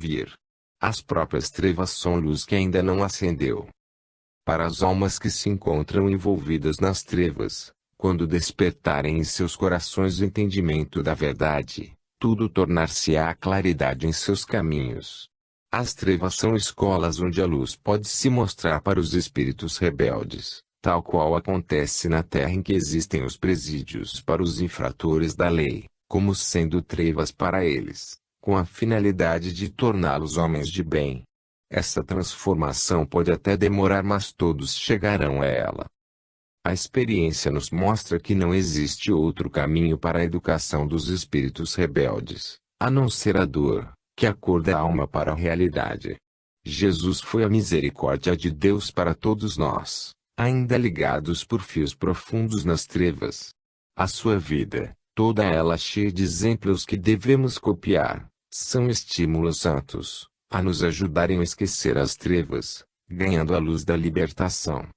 vir. As próprias trevas são luz que ainda não acendeu. Para as almas que se encontram envolvidas nas trevas, quando despertarem em seus corações o entendimento da verdade, tudo tornar-se-á claridade em seus caminhos. As trevas são escolas onde a luz pode se mostrar para os espíritos rebeldes, tal qual acontece na terra em que existem os presídios para os infratores da lei, como sendo trevas para eles, com a finalidade de torná-los homens de bem. Essa transformação pode até demorar, mas todos chegarão a ela. A experiência nos mostra que não existe outro caminho para a educação dos espíritos rebeldes, a não ser a dor, que acorda a alma para a realidade. Jesus foi a misericórdia de Deus para todos nós, ainda ligados por fios profundos nas trevas. A sua vida, toda ela cheia de exemplos que devemos copiar, são estímulos santos, a nos ajudarem a esquecer as trevas, ganhando a luz da libertação.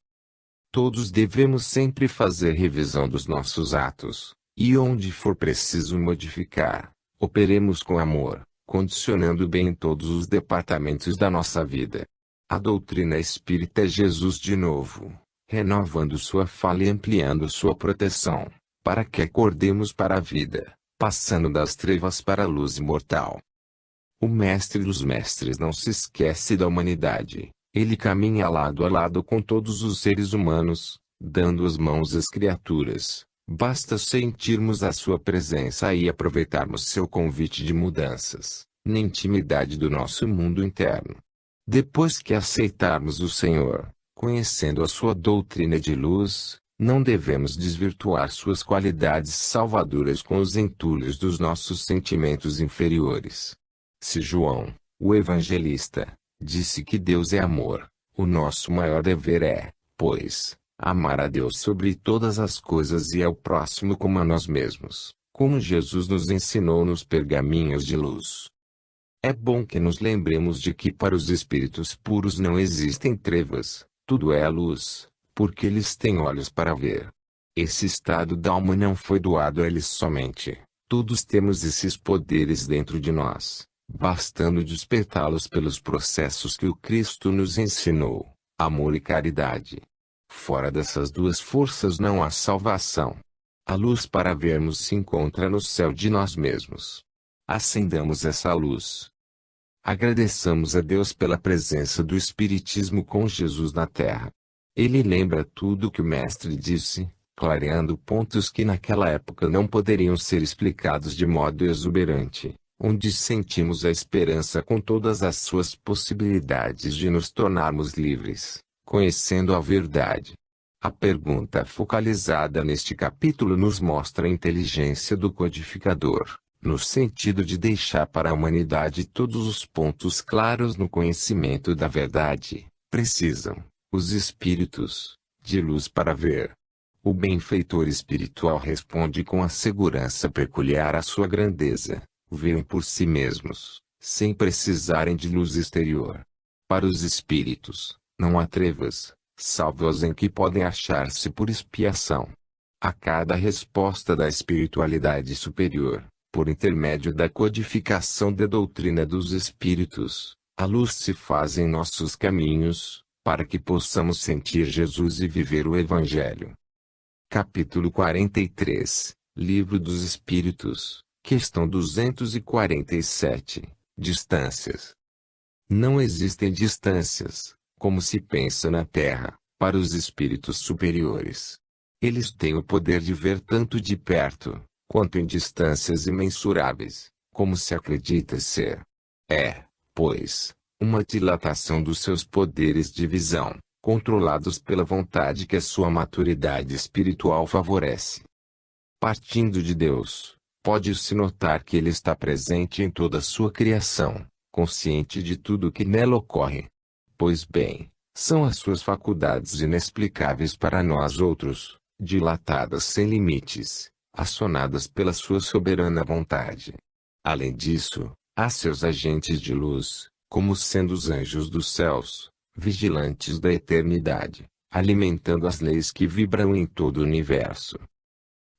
Todos devemos sempre fazer revisão dos nossos atos, e onde for preciso modificar, operemos com amor, condicionando bem em todos os departamentos da nossa vida. A doutrina espírita é Jesus de novo, renovando sua fala e ampliando sua proteção, para que acordemos para a vida, passando das trevas para a luz imortal. O Mestre dos Mestres não se esquece da humanidade, ele caminha lado a lado com todos os seres humanos, dando as mãos às criaturas, basta sentirmos a sua presença e aproveitarmos seu convite de mudanças, na intimidade do nosso mundo interno. Depois que aceitarmos o Senhor, conhecendo a sua doutrina de luz, não devemos desvirtuar suas qualidades salvadoras com os entulhos dos nossos sentimentos inferiores. Se João, o evangelista, disse que Deus é amor, o nosso maior dever é, pois, amar a Deus sobre todas as coisas e ao próximo como a nós mesmos, como Jesus nos ensinou nos pergaminhos de luz. É bom que nos lembremos de que para os espíritos puros não existem trevas, tudo é luz, porque eles têm olhos para ver. Esse estado da alma não foi doado a eles somente, todos temos esses poderes dentro de nós, bastando despertá-los pelos processos que o Cristo nos ensinou, amor e caridade. Fora dessas duas forças não há salvação. A luz para vermos se encontra no céu de nós mesmos. Acendamos essa luz. Agradeçamos a Deus pela presença do Espiritismo com Jesus na Terra. Ele lembra tudo o que o Mestre disse, clareando pontos que naquela época não poderiam ser explicados de modo exuberante, onde sentimos a esperança com todas as suas possibilidades de nos tornarmos livres, conhecendo a verdade. A pergunta focalizada neste capítulo nos mostra a inteligência do codificador, no sentido de deixar para a humanidade todos os pontos claros no conhecimento da verdade. Precisam, os espíritos, de luz para ver. O benfeitor espiritual responde com a segurança peculiar à sua grandeza. Veem por si mesmos, sem precisarem de luz exterior. Para os espíritos, não há trevas, salvo as em que podem achar-se por expiação. A cada resposta da espiritualidade superior, por intermédio da codificação da doutrina dos espíritos, a luz se faz em nossos caminhos, para que possamos sentir Jesus e viver o Evangelho. Capítulo 43, Livro dos Espíritos. Questão 247. Distâncias. Não existem distâncias, como se pensa na Terra, para os espíritos superiores. Eles têm o poder de ver tanto de perto, quanto em distâncias imensuráveis, como se acredita ser. É, pois, uma dilatação dos seus poderes de visão, controlados pela vontade que a sua maturidade espiritual favorece. Partindo de Deus, pode-se notar que Ele está presente em toda a sua criação, consciente de tudo o que nela ocorre. Pois bem, são as suas faculdades inexplicáveis para nós outros, dilatadas sem limites, acionadas pela sua soberana vontade. Além disso, há seus agentes de luz, como sendo os anjos dos céus, vigilantes da eternidade, alimentando as leis que vibram em todo o universo.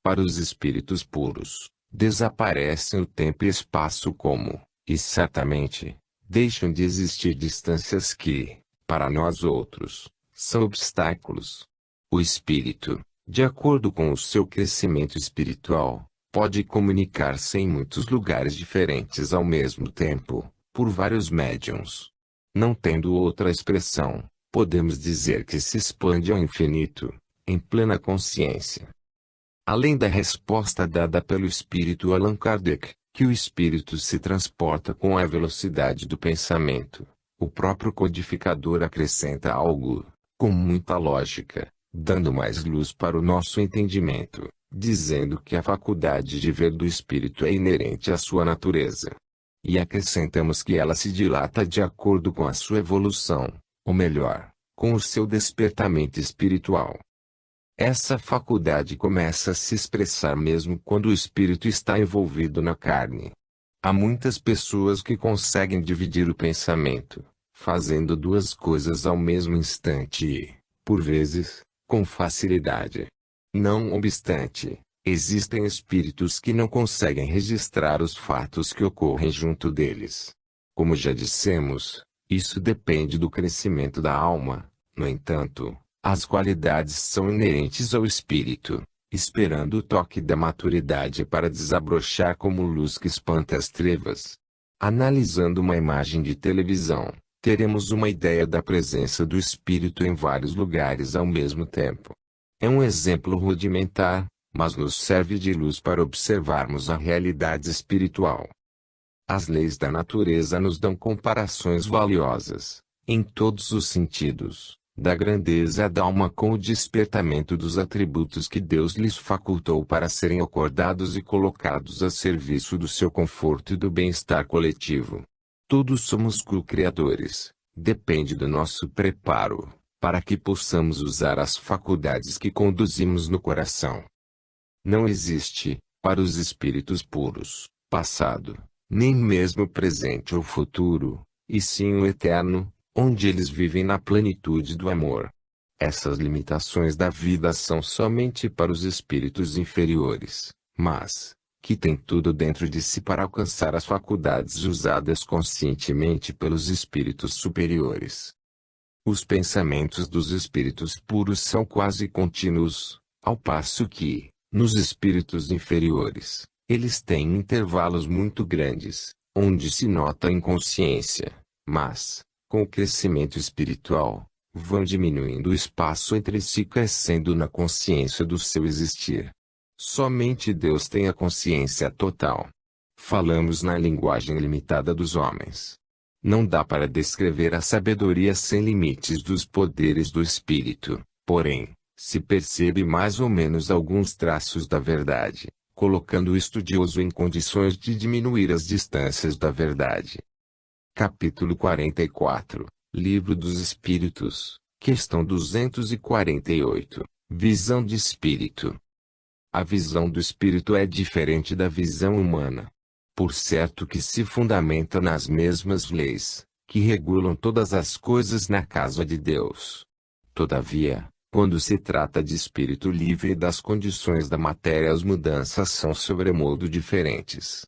Para os espíritos puros, desaparecem o tempo e espaço como, e certamente, deixam de existir distâncias que, para nós outros, são obstáculos. O espírito, de acordo com o seu crescimento espiritual, pode comunicar-se em muitos lugares diferentes ao mesmo tempo, por vários médiuns. Não tendo outra expressão, podemos dizer que se expande ao infinito, em plena consciência. Além da resposta dada pelo espírito Allan Kardec, que o espírito se transporta com a velocidade do pensamento, o próprio codificador acrescenta algo, com muita lógica, dando mais luz para o nosso entendimento, dizendo que a faculdade de ver do espírito é inerente à sua natureza. E acrescentamos que ela se dilata de acordo com a sua evolução, ou melhor, com o seu despertamento espiritual. Essa faculdade começa a se expressar mesmo quando o espírito está envolvido na carne. Há muitas pessoas que conseguem dividir o pensamento, fazendo duas coisas ao mesmo instante e, por vezes, com facilidade. Não obstante, existem espíritos que não conseguem registrar os fatos que ocorrem junto deles. Como já dissemos, isso depende do crescimento da alma. No entanto, as qualidades são inerentes ao espírito, esperando o toque da maturidade para desabrochar como luz que espanta as trevas. Analisando uma imagem de televisão, teremos uma ideia da presença do espírito em vários lugares ao mesmo tempo. É um exemplo rudimentar, mas nos serve de luz para observarmos a realidade espiritual. As leis da natureza nos dão comparações valiosas, em todos os sentidos, da grandeza da alma com o despertamento dos atributos que Deus lhes facultou para serem acordados e colocados a serviço do seu conforto e do bem-estar coletivo. Todos somos co-criadores, depende do nosso preparo, para que possamos usar as faculdades que conduzimos no coração. Não existe, para os espíritos puros, passado, nem mesmo presente ou futuro, e sim o eterno, onde eles vivem na plenitude do amor. Essas limitações da vida são somente para os espíritos inferiores, mas, que têm tudo dentro de si para alcançar as faculdades usadas conscientemente pelos espíritos superiores. Os pensamentos dos espíritos puros são quase contínuos, ao passo que, nos espíritos inferiores, eles têm intervalos muito grandes, onde se nota a inconsciência, mas, com o crescimento espiritual, vão diminuindo o espaço entre si, crescendo na consciência do seu existir. Somente Deus tem a consciência total. Falamos na linguagem limitada dos homens. Não dá para descrever a sabedoria sem limites dos poderes do espírito, porém, se percebe mais ou menos alguns traços da verdade, colocando o estudioso em condições de diminuir as distâncias da verdade. Capítulo 44, Livro dos Espíritos, questão 248, Visão de Espírito. A visão do espírito é diferente da visão humana. Por certo que se fundamenta nas mesmas leis, que regulam todas as coisas na casa de Deus. Todavia, quando se trata de espírito livre das condições da matéria, as mudanças são sobremodo diferentes.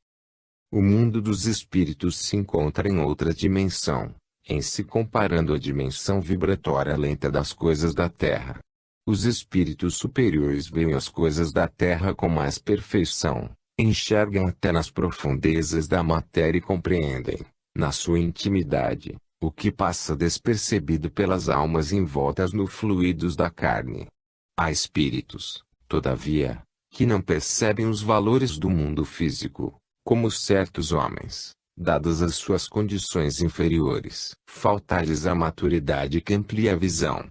O mundo dos espíritos se encontra em outra dimensão, em se comparando à dimensão vibratória lenta das coisas da Terra. Os espíritos superiores veem as coisas da Terra com mais perfeição, enxergam até nas profundezas da matéria e compreendem, na sua intimidade, o que passa despercebido pelas almas envoltas nos fluidos da carne. Há espíritos, todavia, que não percebem os valores do mundo físico, como certos homens, dadas as suas condições inferiores. Falta-lhes a maturidade que amplia a visão.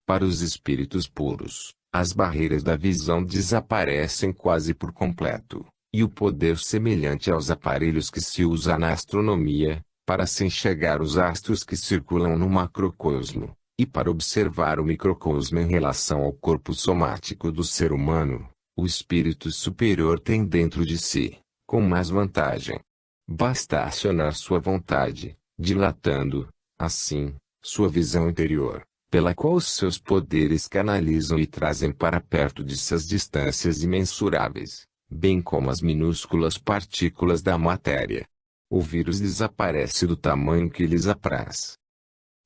Para os espíritos puros, as barreiras da visão desaparecem quase por completo, e o poder semelhante aos aparelhos que se usa na astronomia, para se enxergar os astros que circulam no macrocosmo, e para observar o microcosmo em relação ao corpo somático do ser humano, o espírito superior tem dentro de si, com mais vantagem. Basta acionar sua vontade, dilatando, assim, sua visão interior, pela qual os seus poderes canalizam e trazem para perto de si as distâncias imensuráveis, bem como as minúsculas partículas da matéria. O vírus desaparece do tamanho que lhes apraz.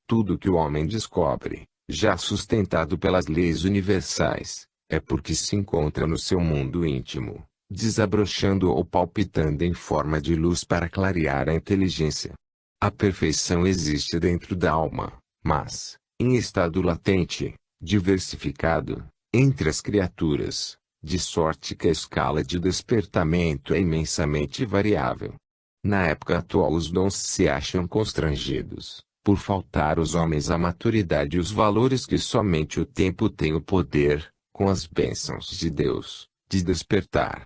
Tudo que o homem descobre, já sustentado pelas leis universais, é porque se encontra no seu mundo íntimo, desabrochando ou palpitando em forma de luz para clarear a inteligência. A perfeição existe dentro da alma, mas, em estado latente, diversificado, entre as criaturas, de sorte que a escala de despertamento é imensamente variável. Na época atual os dons se acham constrangidos, por faltar aos homens a maturidade e os valores que somente o tempo tem o poder, com as bênçãos de Deus, de despertar.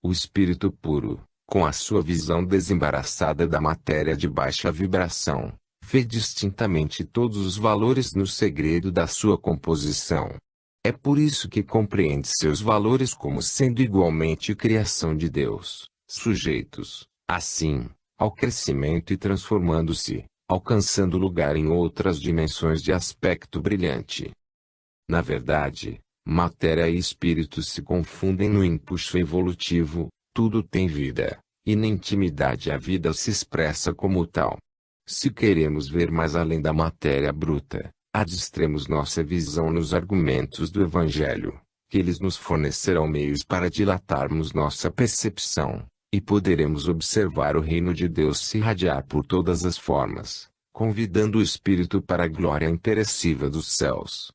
O espírito puro, com a sua visão desembaraçada da matéria de baixa vibração, vê distintamente todos os valores no segredo da sua composição. É por isso que compreende seus valores como sendo igualmente criação de Deus, sujeitos, assim, ao crescimento e transformando-se, alcançando lugar em outras dimensões de aspecto brilhante. Na verdade, matéria e espírito se confundem no impulso evolutivo, tudo tem vida, e na intimidade a vida se expressa como tal. Se queremos ver mais além da matéria bruta, adestremos nossa visão nos argumentos do Evangelho, que eles nos fornecerão meios para dilatarmos nossa percepção, e poderemos observar o reino de Deus se irradiar por todas as formas, convidando o espírito para a glória imperecível dos céus.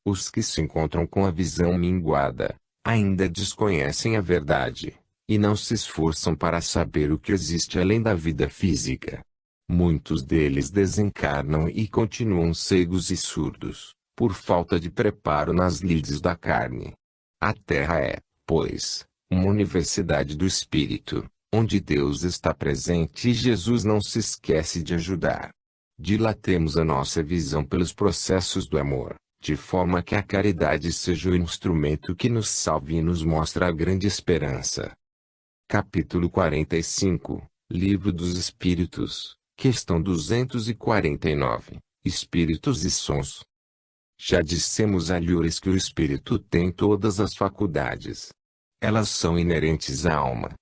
Os que se encontram com a visão minguada, ainda desconhecem a verdade, e não se esforçam para saber o que existe além da vida física. Muitos deles desencarnam e continuam cegos e surdos, por falta de preparo nas lides da carne. A Terra é, pois, uma universidade do Espírito, onde Deus está presente e Jesus não se esquece de ajudar. Dilatemos a nossa visão pelos processos do amor, de forma que a caridade seja o instrumento que nos salve e nos mostra a grande esperança. Capítulo 45, Livro dos Espíritos, questão 249, Espíritos e Sons. Já dissemos a Lures que o espírito tem todas as faculdades. Elas são inerentes à alma.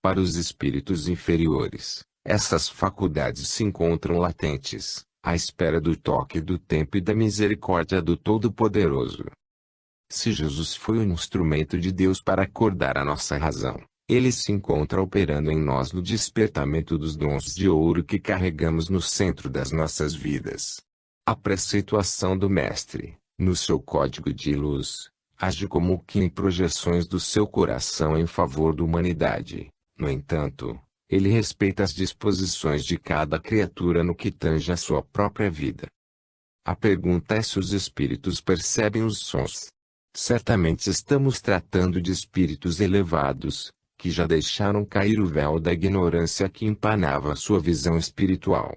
Para os espíritos inferiores, essas faculdades se encontram latentes, à espera do toque do tempo e da misericórdia do Todo-Poderoso. Se Jesus foi um instrumento de Deus para acordar a nossa razão, ele se encontra operando em nós no despertamento dos dons de ouro que carregamos no centro das nossas vidas. A preceituação do Mestre, no seu código de luz, age como que em projeções do seu coração em favor da humanidade. No entanto, ele respeita as disposições de cada criatura no que tange a sua própria vida. A pergunta é se os espíritos percebem os sons. Certamente estamos tratando de espíritos elevados, que já deixaram cair o véu da ignorância que empanava sua visão espiritual.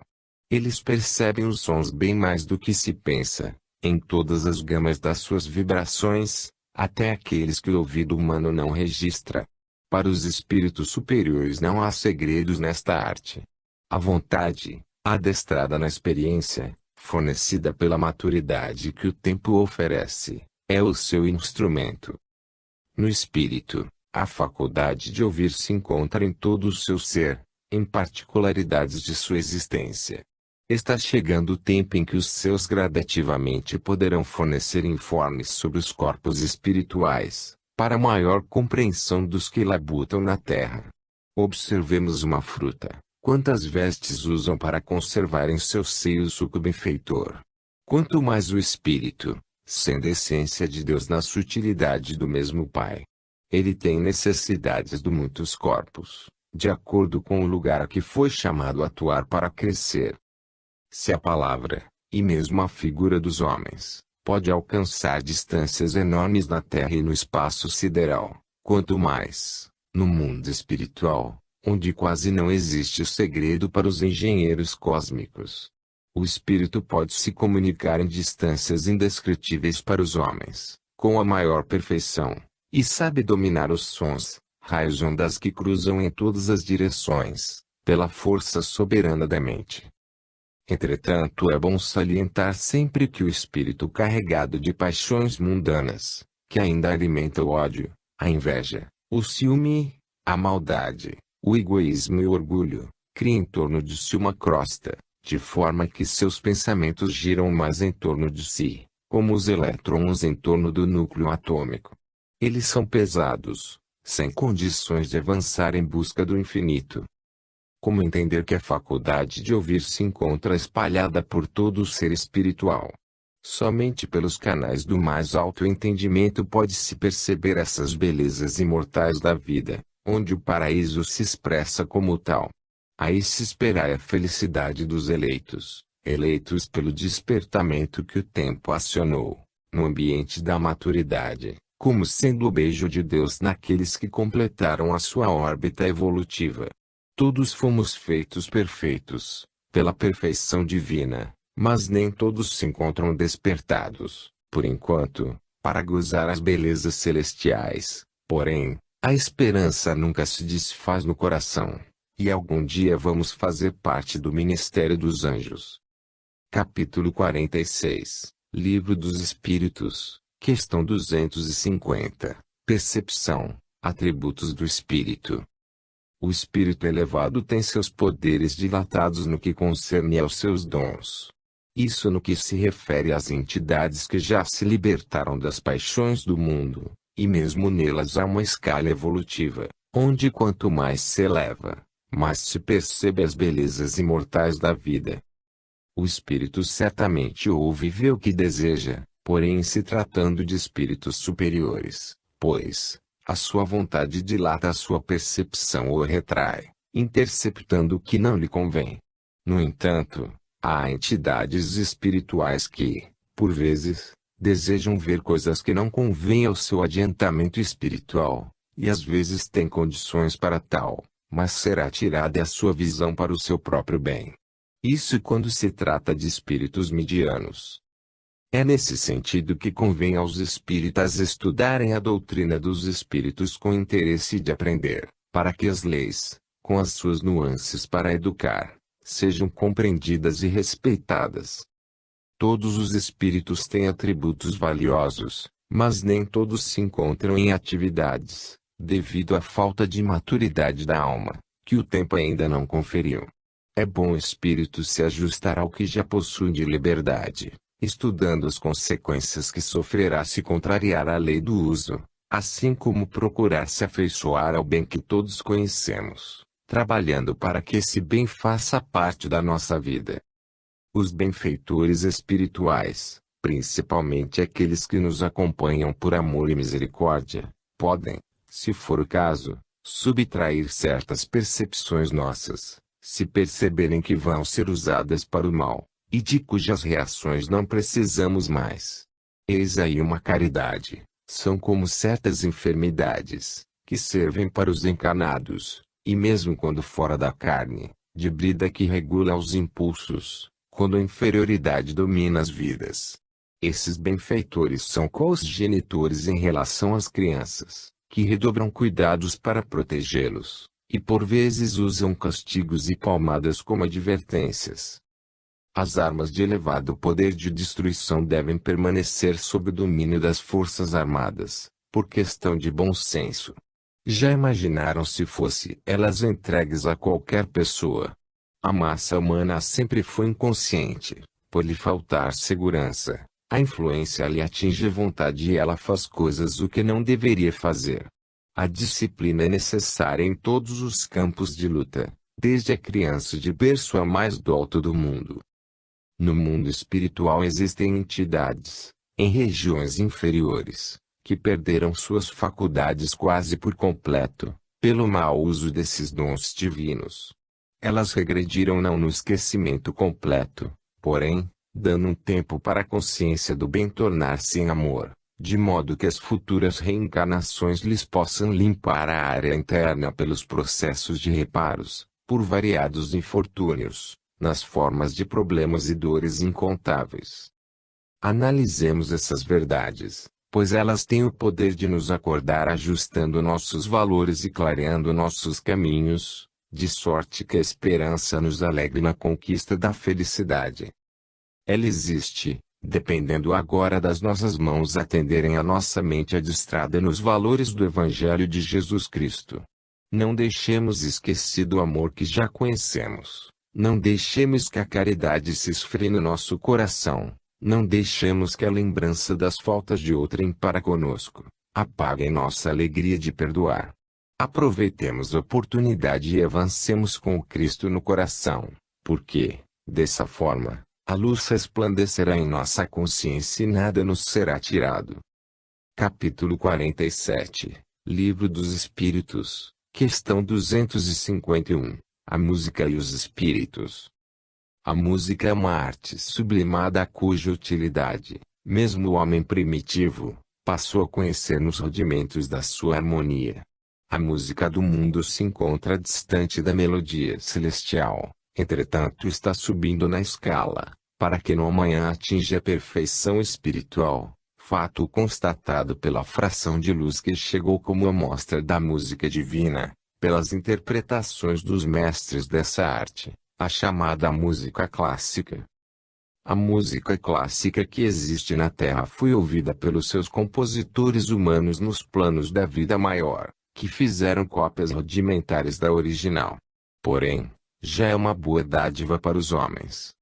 Eles percebem os sons bem mais do que se pensa, em todas as gamas das suas vibrações, até aqueles que o ouvido humano não registra. Para os espíritos superiores não há segredos nesta arte. A vontade, adestrada na experiência, fornecida pela maturidade que o tempo oferece, é o seu instrumento. No espírito, a faculdade de ouvir se encontra em todo o seu ser, em particularidades de sua existência. Está chegando o tempo em que os seus gradativamente poderão fornecer informes sobre os corpos espirituais, para maior compreensão dos que labutam na terra. Observemos uma fruta. Quantas vestes usam para conservar em seu seio o suco benfeitor? Quanto mais o espírito, sendo a essência de Deus na sutilidade do mesmo Pai. Ele tem necessidades de muitos corpos, de acordo com o lugar a que foi chamado a atuar para crescer. Se a palavra, e mesmo a figura dos homens, pode alcançar distâncias enormes na Terra e no espaço sideral, quanto mais, no mundo espiritual, onde quase não existe o segredo para os engenheiros cósmicos. O espírito pode se comunicar em distâncias indescritíveis para os homens, com a maior perfeição, e sabe dominar os sons, raios e ondas que cruzam em todas as direções, pela força soberana da mente. Entretanto, é bom salientar sempre que o espírito carregado de paixões mundanas, que ainda alimenta o ódio, a inveja, o ciúme, a maldade, o egoísmo e o orgulho, cria em torno de si uma crosta, de forma que seus pensamentos giram mais em torno de si, como os elétrons em torno do núcleo atômico. Eles são pesados, sem condições de avançar em busca do infinito. Como entender que a faculdade de ouvir se encontra espalhada por todo o ser espiritual? Somente pelos canais do mais alto entendimento pode-se perceber essas belezas imortais da vida, onde o paraíso se expressa como tal. Aí se espera a felicidade dos eleitos, eleitos pelo despertamento que o tempo acionou, no ambiente da maturidade, como sendo o beijo de Deus naqueles que completaram a sua órbita evolutiva. Todos fomos feitos perfeitos, pela perfeição divina, mas nem todos se encontram despertados, por enquanto, para gozar as belezas celestiais. Porém, a esperança nunca se desfaz no coração, e algum dia vamos fazer parte do ministério dos anjos. Capítulo 46, Livro dos Espíritos, questão 250, Percepção, atributos do Espírito. O espírito elevado tem seus poderes dilatados no que concerne aos seus dons. Isso no que se refere às entidades que já se libertaram das paixões do mundo, e mesmo nelas há uma escala evolutiva, onde quanto mais se eleva, mais se percebe as belezas imortais da vida. O espírito certamente ouve e vê o que deseja, porém se tratando de espíritos superiores, pois a sua vontade dilata a sua percepção ou retrai, interceptando o que não lhe convém. No entanto, há entidades espirituais que, por vezes, desejam ver coisas que não convêm ao seu adiantamento espiritual, e às vezes têm condições para tal, mas será tirada a sua visão para o seu próprio bem. Isso quando se trata de espíritos medianos. É nesse sentido que convém aos espíritas estudarem a doutrina dos espíritos com interesse de aprender, para que as leis, com as suas nuances para educar, sejam compreendidas e respeitadas. Todos os espíritos têm atributos valiosos, mas nem todos se encontram em atividades, devido à falta de maturidade da alma, que o tempo ainda não conferiu. É bom o espírito se ajustar ao que já possui de liberdade, estudando as consequências que sofrerá se contrariar a lei do uso, assim como procurar se afeiçoar ao bem que todos conhecemos, trabalhando para que esse bem faça parte da nossa vida. Os benfeitores espirituais, principalmente aqueles que nos acompanham por amor e misericórdia, podem, se for o caso, subtrair certas percepções nossas, se perceberem que vão ser usadas para o mal, e de cujas reações não precisamos mais. Eis aí uma caridade, são como certas enfermidades, que servem para os encarnados, e mesmo quando fora da carne, de brida que regula os impulsos, quando a inferioridade domina as vidas. Esses benfeitores são co-genitores em relação às crianças, que redobram cuidados para protegê-los, e por vezes usam castigos e palmadas como advertências. As armas de elevado poder de destruição devem permanecer sob o domínio das forças armadas, por questão de bom senso. Já imaginaram se fossem elas entregues a qualquer pessoa? A massa humana sempre foi inconsciente, por lhe faltar segurança. A influência lhe atinge a vontade e ela faz coisas o que não deveria fazer. A disciplina é necessária em todos os campos de luta, desde a criança de berço a mais do alto do mundo. No mundo espiritual existem entidades, em regiões inferiores, que perderam suas faculdades quase por completo, pelo mau uso desses dons divinos. Elas regrediram não no esquecimento completo, porém, dando um tempo para a consciência do bem tornar-se em amor, de modo que as futuras reencarnações lhes possam limpar a área interna pelos processos de reparos, por variados infortúnios, nas formas de problemas e dores incontáveis. Analisemos essas verdades, pois elas têm o poder de nos acordar ajustando nossos valores e clareando nossos caminhos, de sorte que a esperança nos alegre na conquista da felicidade. Ela existe, dependendo agora das nossas mãos atenderem a nossa mente adestrada nos valores do Evangelho de Jesus Cristo. Não deixemos esquecido o amor que já conhecemos. Não deixemos que a caridade se esfrie no nosso coração. Não deixemos que a lembrança das faltas de outrem para conosco apague nossa alegria de perdoar. Aproveitemos a oportunidade e avancemos com o Cristo no coração, porque, dessa forma, a luz resplandecerá em nossa consciência e nada nos será tirado. Capítulo 47, Livro dos Espíritos, questão 251, a música e os espíritos. A música é uma arte sublimada cuja utilidade, mesmo o homem primitivo, passou a conhecer nos rudimentos da sua harmonia. A música do mundo se encontra distante da melodia celestial, entretanto está subindo na escala, para que no amanhã atinja a perfeição espiritual, fato constatado pela fração de luz que chegou como amostra da música divina, pelas interpretações dos mestres dessa arte, a chamada música clássica. A música clássica que existe na Terra foi ouvida pelos seus compositores humanos nos planos da vida maior, que fizeram cópias rudimentares da original. Porém, já é uma boa dádiva para os homens.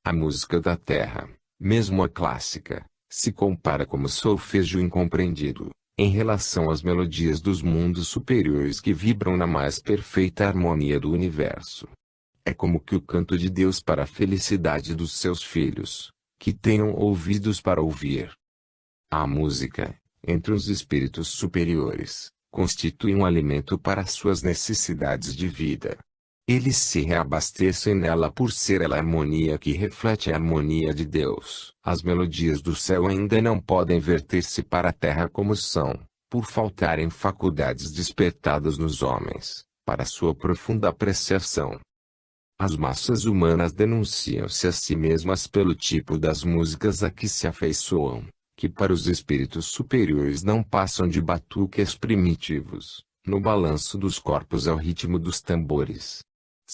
A música da Terra, mesmo a clássica, se compara como solfejo incompreendido, em relação às melodias dos mundos superiores que vibram na mais perfeita harmonia do universo. É como que o canto de Deus para a felicidade dos seus filhos, que tenham ouvidos para ouvir. A música, entre os espíritos superiores, constitui um alimento para suas necessidades de vida. Eles se reabastecem nela por ser ela a harmonia que reflete a harmonia de Deus. As melodias do céu ainda não podem verter-se para a terra como são, por faltarem faculdades despertadas nos homens, para sua profunda apreciação. As massas humanas denunciam-se a si mesmas pelo tipo das músicas a que se afeiçoam, que para os espíritos superiores não passam de batuques primitivos, no balanço dos corpos ao ritmo dos tambores.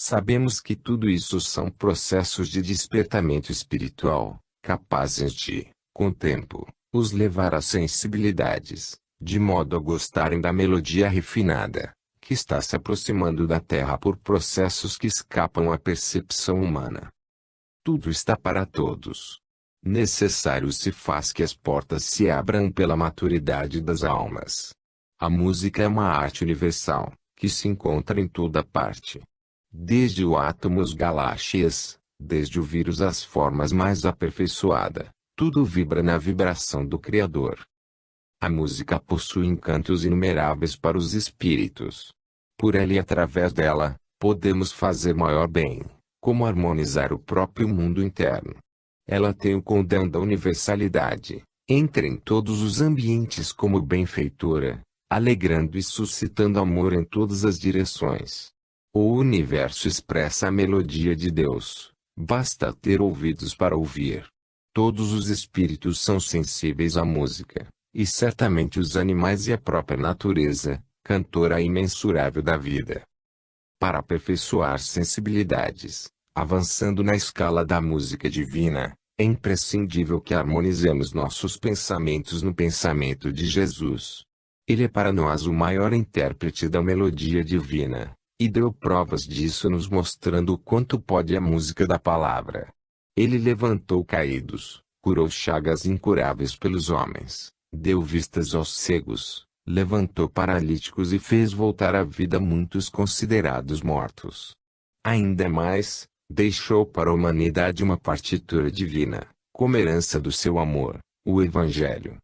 Sabemos que tudo isso são processos de despertamento espiritual, capazes de, com o tempo, os levar às sensibilidades, de modo a gostarem da melodia refinada, que está se aproximando da Terra por processos que escapam à percepção humana. Tudo está para todos. Necessário se faz que as portas se abram pela maturidade das almas. A música é uma arte universal, que se encontra em toda parte. Desde o átomo às galáxias, desde o vírus às formas mais aperfeiçoadas, tudo vibra na vibração do Criador. A música possui encantos inumeráveis para os espíritos. Por ela e através dela, podemos fazer maior bem, como harmonizar o próprio mundo interno. Ela tem o condão da universalidade, entra em todos os ambientes como benfeitora, alegrando e suscitando amor em todas as direções. O universo expressa a melodia de Deus, basta ter ouvidos para ouvir. Todos os espíritos são sensíveis à música, e certamente os animais e a própria natureza, cantora imensurável da vida. Para aperfeiçoar sensibilidades, avançando na escala da música divina, é imprescindível que harmonizemos nossos pensamentos no pensamento de Jesus. Ele é para nós o maior intérprete da melodia divina, e deu provas disso nos mostrando o quanto pode a música da palavra. Ele levantou caídos, curou chagas incuráveis pelos homens, deu vistas aos cegos, levantou paralíticos e fez voltar à vida muitos considerados mortos. Ainda mais, deixou para a humanidade uma partitura divina, como herança do seu amor, o Evangelho.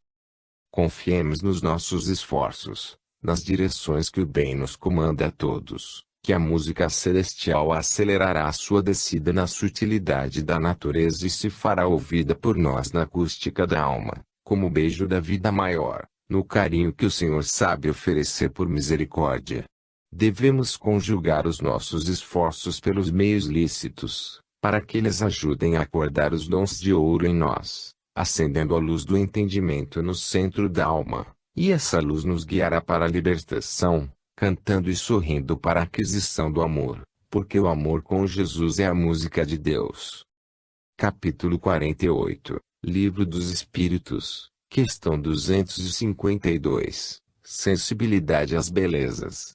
Confiemos nos nossos esforços, nas direções que o bem nos comanda a todos, que a música celestial acelerará a sua descida na sutilidade da natureza e se fará ouvida por nós na acústica da alma, como o beijo da vida maior, no carinho que o Senhor sabe oferecer por misericórdia. Devemos conjugar os nossos esforços pelos meios lícitos, para que eles ajudem a acordar os dons de ouro em nós, acendendo a luz do entendimento no centro da alma, e essa luz nos guiará para a libertação, cantando e sorrindo para a aquisição do amor, porque o amor com Jesus é a música de Deus. Capítulo 48, Livro dos Espíritos, questão 252, Sensibilidade às belezas.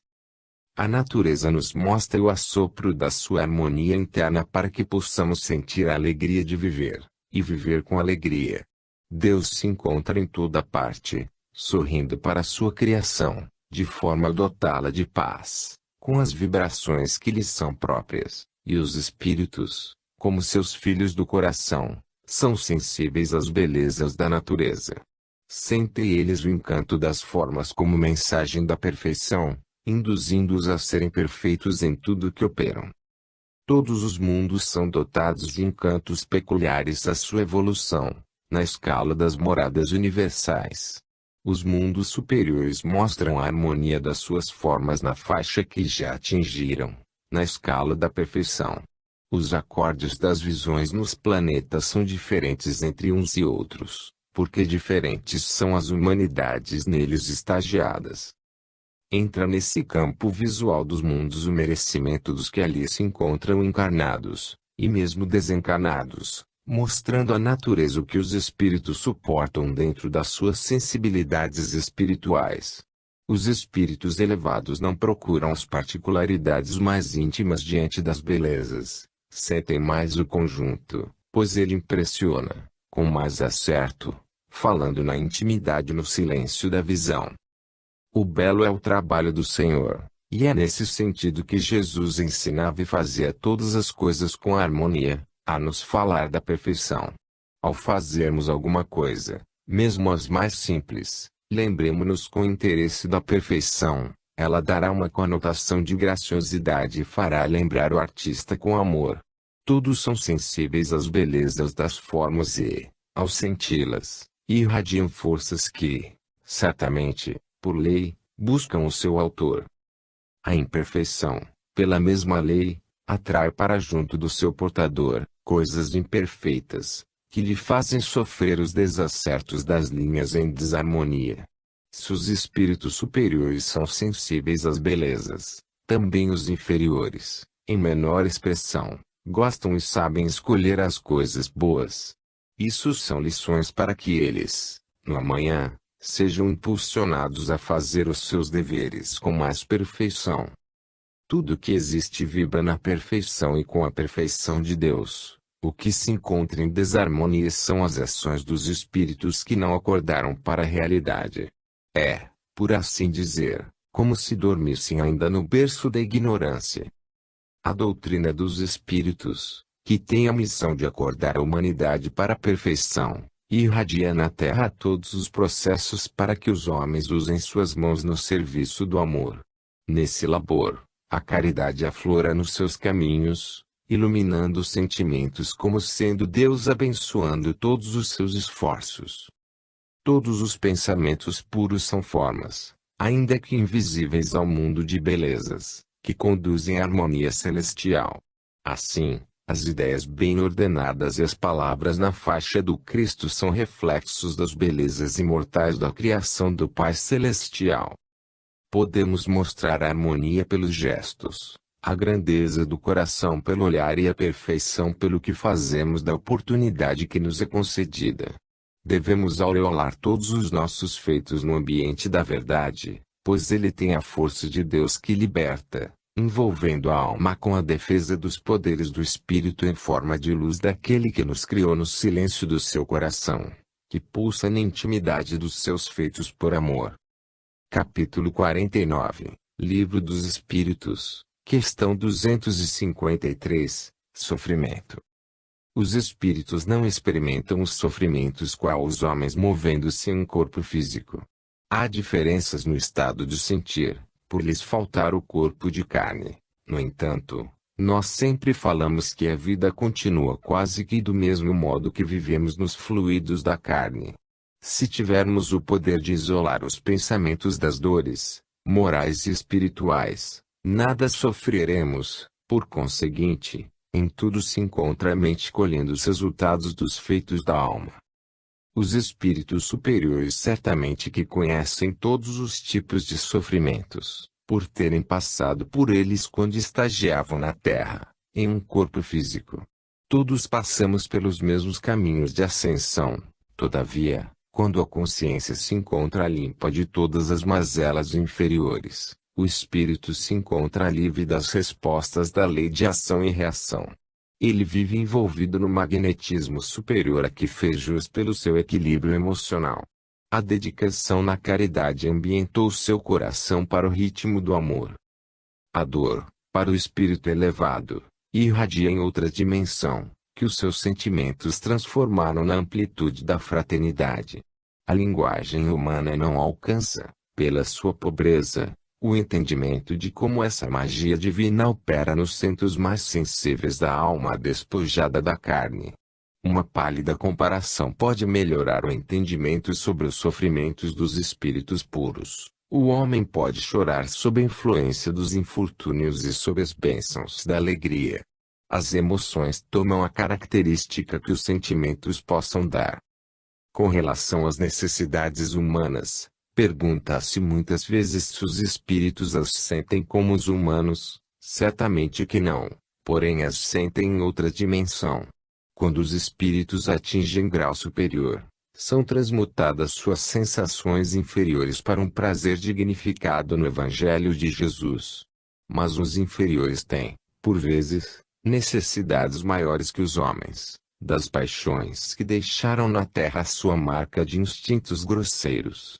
A natureza nos mostra o assopro da sua harmonia interna para que possamos sentir a alegria de viver, e viver com alegria. Deus se encontra em toda parte, sorrindo para a sua criação, de forma a dotá-la de paz, com as vibrações que lhe são próprias, e os espíritos, como seus filhos do coração, são sensíveis às belezas da natureza. Sentem eles o encanto das formas como mensagem da perfeição, induzindo-os a serem perfeitos em tudo que operam. Todos os mundos são dotados de encantos peculiares à sua evolução, na escala das moradas universais. Os mundos superiores mostram a harmonia das suas formas na faixa que já atingiram, na escala da perfeição. Os acordes das visões nos planetas são diferentes entre uns e outros, porque diferentes são as humanidades neles estagiadas. Entra nesse campo visual dos mundos o merecimento dos que ali se encontram encarnados, e mesmo desencarnados, mostrando à natureza o que os espíritos suportam dentro das suas sensibilidades espirituais. Os espíritos elevados não procuram as particularidades mais íntimas diante das belezas, sentem mais o conjunto, pois ele impressiona, com mais acerto, falando na intimidade no silêncio da visão. O belo é o trabalho do Senhor, e é nesse sentido que Jesus ensinava e fazia todas as coisas com harmonia, a nos falar da perfeição. Ao fazermos alguma coisa, mesmo as mais simples, lembremo-nos com interesse da perfeição, ela dará uma conotação de graciosidade e fará lembrar o artista com amor. Todos são sensíveis às belezas das formas e, ao senti-las, irradiam forças que, certamente, por lei, buscam o seu autor. A imperfeição, pela mesma lei, atrai para junto do seu portador, coisas imperfeitas, que lhe fazem sofrer os desacertos das linhas em desarmonia. Se os espíritos superiores são sensíveis às belezas, também os inferiores, em menor expressão, gostam e sabem escolher as coisas boas. Isso são lições para que eles, no amanhã, sejam impulsionados a fazer os seus deveres com mais perfeição. Tudo que existe vibra na perfeição e com a perfeição de Deus. O que se encontra em desarmonia são as ações dos espíritos que não acordaram para a realidade. É, por assim dizer, como se dormissem ainda no berço da ignorância. A doutrina dos espíritos, que tem a missão de acordar a humanidade para a perfeição, irradia na Terra todos os processos para que os homens usem suas mãos no serviço do amor. Nesse labor, a caridade aflora nos seus caminhos, iluminando os sentimentos como sendo Deus abençoando todos os seus esforços. Todos os pensamentos puros são formas, ainda que invisíveis ao mundo de belezas, que conduzem à harmonia celestial. Assim, as ideias bem ordenadas e as palavras na faixa do Cristo são reflexos das belezas imortais da criação do Pai Celestial. Podemos mostrar a harmonia pelos gestos, a grandeza do coração pelo olhar e a perfeição pelo que fazemos da oportunidade que nos é concedida. Devemos aureolar todos os nossos feitos no ambiente da verdade, pois ele tem a força de Deus que liberta, envolvendo a alma com a defesa dos poderes do Espírito em forma de luz daquele que nos criou no silêncio do seu coração, que pulsa na intimidade dos seus feitos por amor. Capítulo 49, Livro dos Espíritos, questão 253, Sofrimento. Os espíritos não experimentam os sofrimentos qual os homens movendo-se em um corpo físico. Há diferenças no estado de sentir, por lhes faltar o corpo de carne. No entanto, nós sempre falamos que a vida continua quase que do mesmo modo que vivemos nos fluidos da carne. Se tivermos o poder de isolar os pensamentos das dores, morais e espirituais, nada sofreremos. Por conseguinte, em tudo se encontra a mente colhendo os resultados dos feitos da alma. Os espíritos superiores certamente que conhecem todos os tipos de sofrimentos, por terem passado por eles quando estagiavam na Terra, em um corpo físico. Todos passamos pelos mesmos caminhos de ascensão. Todavia, quando a consciência se encontra limpa de todas as mazelas inferiores, O espírito se encontra livre das respostas da lei de ação e reação. Ele vive envolvido no magnetismo superior a que fez jus pelo seu equilíbrio emocional. A dedicação na caridade ambientou seu coração para o ritmo do amor. A dor, para o espírito elevado, irradia em outra dimensão, que os seus sentimentos transformaram na amplitude da fraternidade. A linguagem humana não alcança, pela sua pobreza, o entendimento de como essa magia divina opera nos centros mais sensíveis da alma despojada da carne. Uma pálida comparação pode melhorar o entendimento sobre os sofrimentos dos espíritos puros. O homem pode chorar sob a influência dos infortúnios e sob as bênçãos da alegria. As emoções tomam a característica que os sentimentos possam dar. Com relação às necessidades humanas, pergunta-se muitas vezes se os espíritos as sentem como os humanos. Certamente que não, porém as sentem em outra dimensão. Quando os espíritos atingem grau superior, são transmutadas suas sensações inferiores para um prazer dignificado no Evangelho de Jesus. Mas os inferiores têm, por vezes, necessidades maiores que os homens, das paixões que deixaram na terra a sua marca de instintos grosseiros.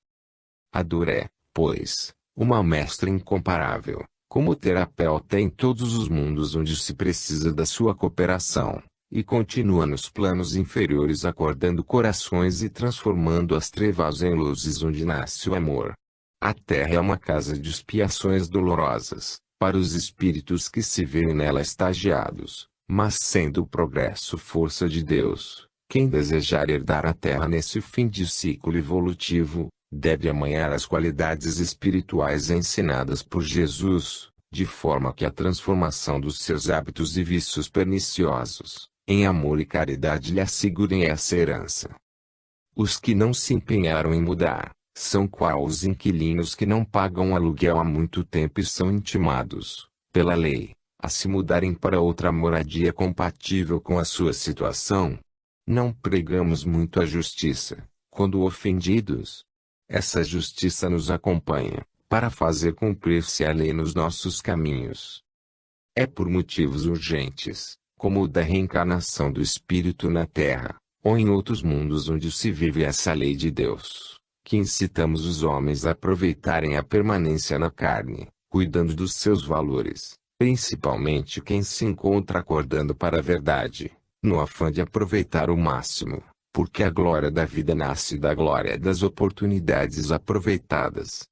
A dor é, pois, uma mestra incomparável, como terapeuta em todos os mundos onde se precisa da sua cooperação, e continua nos planos inferiores acordando corações e transformando as trevas em luzes onde nasce o amor. A terra é uma casa de expiações dolorosas, para os espíritos que se veem nela estagiados, mas sendo o progresso força de Deus, quem desejar herdar a terra nesse fim de ciclo evolutivo, deve amanhar as qualidades espirituais ensinadas por Jesus, de forma que a transformação dos seus hábitos e vícios perniciosos, em amor e caridade lhe assegurem essa herança. Os que não se empenharam em mudar, são qual os inquilinos que não pagam aluguel há muito tempo e são intimados, pela lei, a se mudarem para outra moradia compatível com a sua situação. Não pregamos muito a justiça, quando ofendidos. Essa justiça nos acompanha, para fazer cumprir-se a lei nos nossos caminhos. É por motivos urgentes, como o da reencarnação do espírito na terra, ou em outros mundos onde se vive essa lei de Deus, que incitamos os homens a aproveitarem a permanência na carne, cuidando dos seus valores, principalmente quem se encontra acordando para a verdade, no afã de aproveitar o máximo, porque a glória da vida nasce da glória das oportunidades aproveitadas.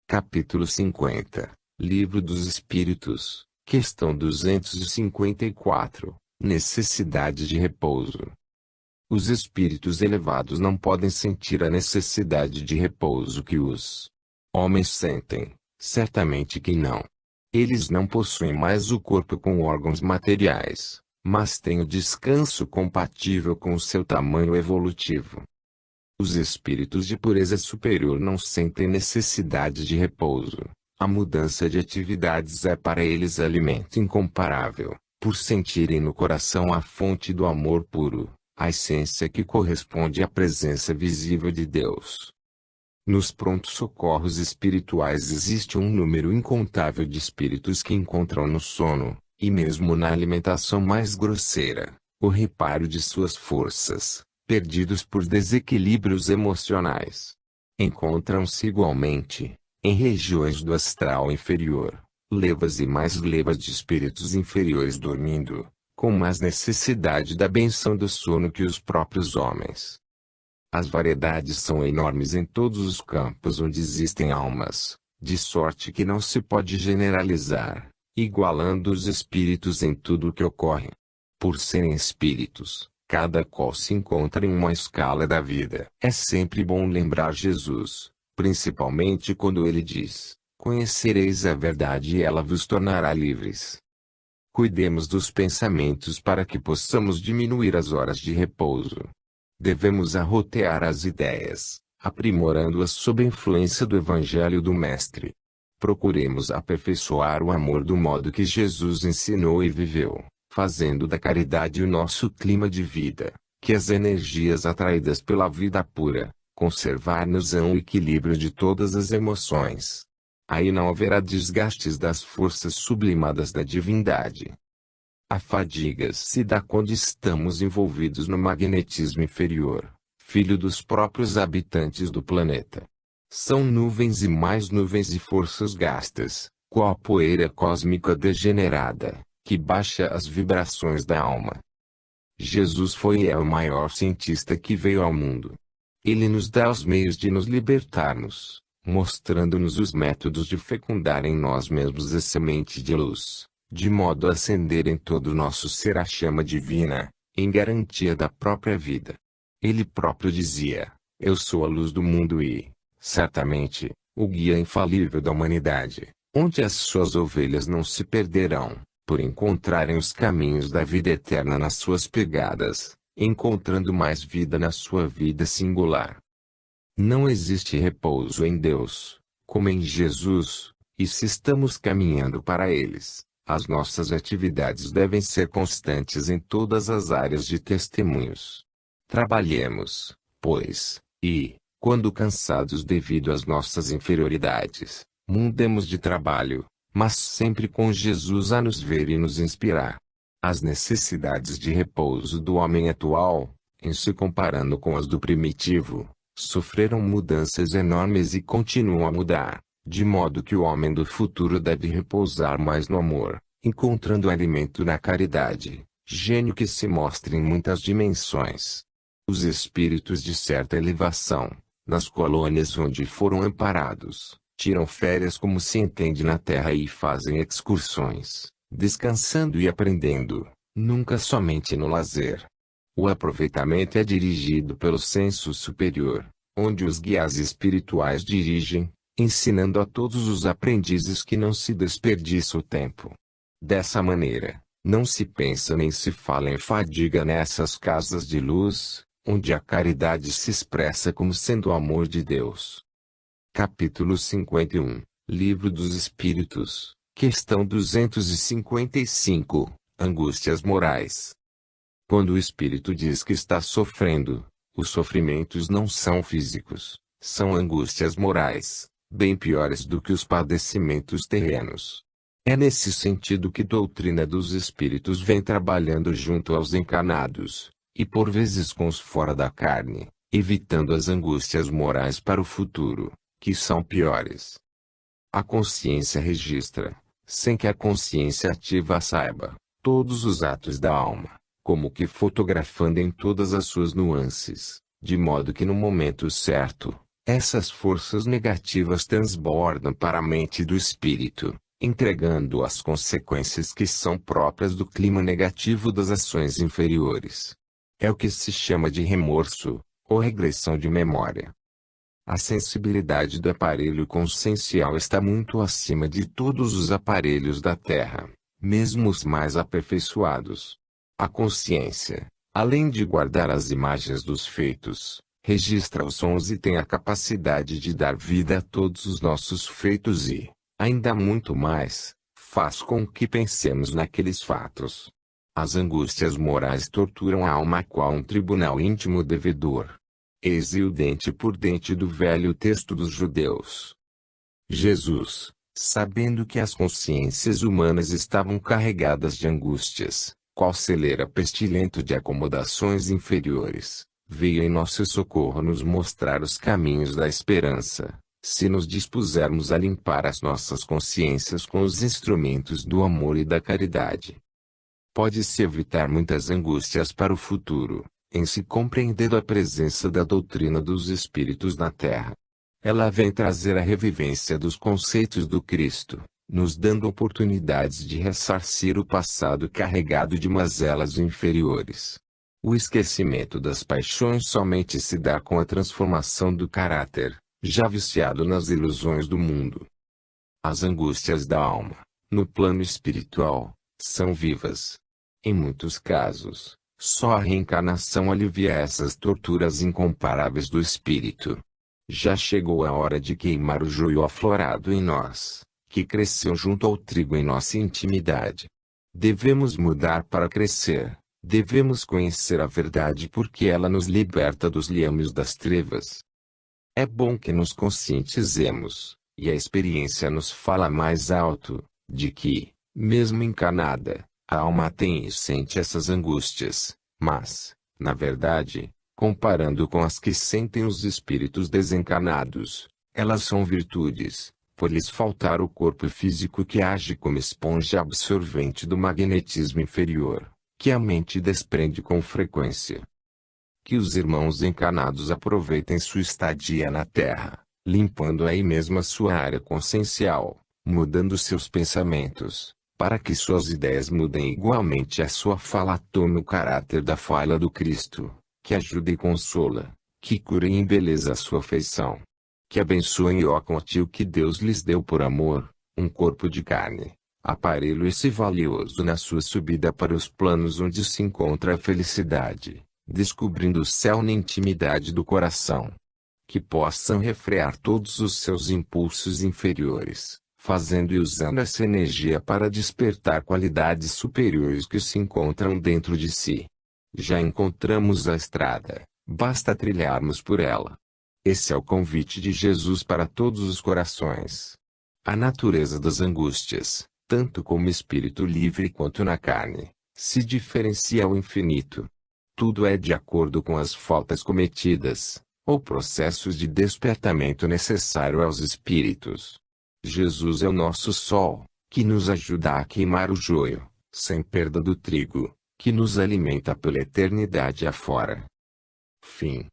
Capítulo 50, Livro dos Espíritos, questão 254, Necessidade de repouso. Os espíritos elevados não podem sentir a necessidade de repouso que os homens sentem, certamente que não. Eles não possuem mais o corpo com órgãos materiais, mas têm o descanso compatível com o seu tamanho evolutivo. Os espíritos de pureza superior não sentem necessidade de repouso. A mudança de atividades é para eles alimento incomparável, por sentirem no coração a fonte do amor puro, a essência que corresponde à presença visível de Deus. Nos prontos-socorros espirituais existe um número incontável de espíritos que encontram no sono, e mesmo na alimentação mais grosseira, o reparo de suas forças, perdidos por desequilíbrios emocionais. Encontram-se igualmente, em regiões do astral inferior, levas e mais levas de espíritos inferiores dormindo, com mais necessidade da benção do sono que os próprios homens. As variedades são enormes em todos os campos onde existem almas, de sorte que não se pode generalizar, igualando os espíritos em tudo o que ocorre. Por serem espíritos, cada qual se encontra em uma escala da vida. É sempre bom lembrar Jesus, principalmente quando ele diz: conhecereis a verdade e ela vos tornará livres. Cuidemos dos pensamentos para que possamos diminuir as horas de repouso. Devemos arrotear as ideias, aprimorando-as sob a influência do Evangelho do Mestre. Procuremos aperfeiçoar o amor do modo que Jesus ensinou e viveu, fazendo da caridade o nosso clima de vida, que as energias atraídas pela vida pura, conservar-nos-ão o equilíbrio de todas as emoções. Aí não haverá desgastes das forças sublimadas da divindade. A fadiga se dá quando estamos envolvidos no magnetismo inferior, filho dos próprios habitantes do planeta. São nuvens e mais nuvens e forças gastas, qual a poeira cósmica degenerada, que baixa as vibrações da alma. Jesus foi e é o maior cientista que veio ao mundo. Ele nos dá os meios de nos libertarmos, mostrando-nos os métodos de fecundar em nós mesmos a semente de luz, de modo a acender em todo o nosso ser a chama divina, em garantia da própria vida. Ele próprio dizia: eu sou a luz do mundo e, certamente, o guia infalível da humanidade, onde as suas ovelhas não se perderão, por encontrarem os caminhos da vida eterna nas suas pegadas, encontrando mais vida na sua vida singular. Não existe repouso em Deus, como em Jesus, e se estamos caminhando para eles, as nossas atividades devem ser constantes em todas as áreas de testemunhos. Trabalhemos, pois, e, quando cansados devido às nossas inferioridades, mudemos de trabalho, mas sempre com Jesus a nos ver e nos inspirar. As necessidades de repouso do homem atual, em se comparando com as do primitivo, sofreram mudanças enormes e continuam a mudar, de modo que o homem do futuro deve repousar mais no amor, encontrando alimento na caridade, gênio que se mostra em muitas dimensões. Os espíritos de certa elevação, nas colônias onde foram amparados, tiram férias como se entende na terra e fazem excursões, descansando e aprendendo, nunca somente no lazer. O aproveitamento é dirigido pelo senso superior, onde os guias espirituais dirigem, ensinando a todos os aprendizes que não se desperdiça o tempo. Dessa maneira, não se pensa nem se fala em fadiga nessas casas de luz, onde a caridade se expressa como sendo o amor de Deus. Capítulo 51, Livro dos Espíritos, questão 255, Angústias morais. Quando o espírito diz que está sofrendo, os sofrimentos não são físicos, são angústias morais, bem piores do que os padecimentos terrenos. É nesse sentido que a doutrina dos espíritos vem trabalhando junto aos encarnados, e por vezes com os fora da carne, evitando as angústias morais para o futuro, que são piores. A consciência registra, sem que a consciência ativa a saiba, todos os atos da alma, como que fotografando em todas as suas nuances, de modo que no momento certo, essas forças negativas transbordam para a mente do espírito, entregando as consequências que são próprias do clima negativo das ações inferiores. É o que se chama de remorso, ou regressão de memória. A sensibilidade do aparelho consciencial está muito acima de todos os aparelhos da Terra, mesmo os mais aperfeiçoados. A consciência, além de guardar as imagens dos feitos, registra os sons e tem a capacidade de dar vida a todos os nossos feitos e, ainda muito mais, faz com que pensemos naqueles fatos. As angústias morais torturam a alma qual um tribunal íntimo devedor. Eis o dente por dente do velho texto dos judeus. Jesus, sabendo que as consciências humanas estavam carregadas de angústias, qual celeira pestilento de acomodações inferiores, veio em nosso socorro nos mostrar os caminhos da esperança, se nos dispusermos a limpar as nossas consciências com os instrumentos do amor e da caridade. Pode-se evitar muitas angústias para o futuro, em se compreendendo a presença da doutrina dos Espíritos na Terra. Ela vem trazer a revivência dos conceitos do Cristo, nos dando oportunidades de ressarcir o passado carregado de mazelas inferiores. O esquecimento das paixões somente se dá com a transformação do caráter, já viciado nas ilusões do mundo. As angústias da alma, no plano espiritual, são vivas. Em muitos casos, só a reencarnação alivia essas torturas incomparáveis do espírito. Já chegou a hora de queimar o joio aflorado em nós, que cresceu junto ao trigo em nossa intimidade. Devemos mudar para crescer, devemos conhecer a verdade porque ela nos liberta dos liames das trevas. É bom que nos conscientizemos, E a experiência nos fala mais alto, de que, mesmo encarnada, a alma tem e sente essas angústias, mas, na verdade, comparando com as que sentem os espíritos desencarnados, elas são virtudes, por lhes faltar o corpo físico que age como esponja absorvente do magnetismo inferior, que a mente desprende com frequência. Que os irmãos encarnados aproveitem sua estadia na Terra, limpando aí mesmo a sua área consciencial, mudando seus pensamentos, para que suas ideias mudem igualmente. A sua fala tome o caráter da fala do Cristo, que ajuda e consola, que cura e embeleza a sua feição. Que abençoem e ocuntem o que Deus lhes deu por amor, um corpo de carne, aparelho esse valioso na sua subida para os planos onde se encontra a felicidade, descobrindo o céu na intimidade do coração. Que possam refrear todos os seus impulsos inferiores, fazendo e usando essa energia para despertar qualidades superiores que se encontram dentro de si. Já encontramos a estrada, basta trilharmos por ela. Esse é o convite de Jesus para todos os corações. A natureza das angústias, tanto como espírito livre quanto na carne, se diferencia ao infinito. Tudo é de acordo com as faltas cometidas, ou processos de despertamento necessário aos espíritos. Jesus é o nosso sol, que nos ajuda a queimar o joio, sem perda do trigo, que nos alimenta pela eternidade afora. Fim.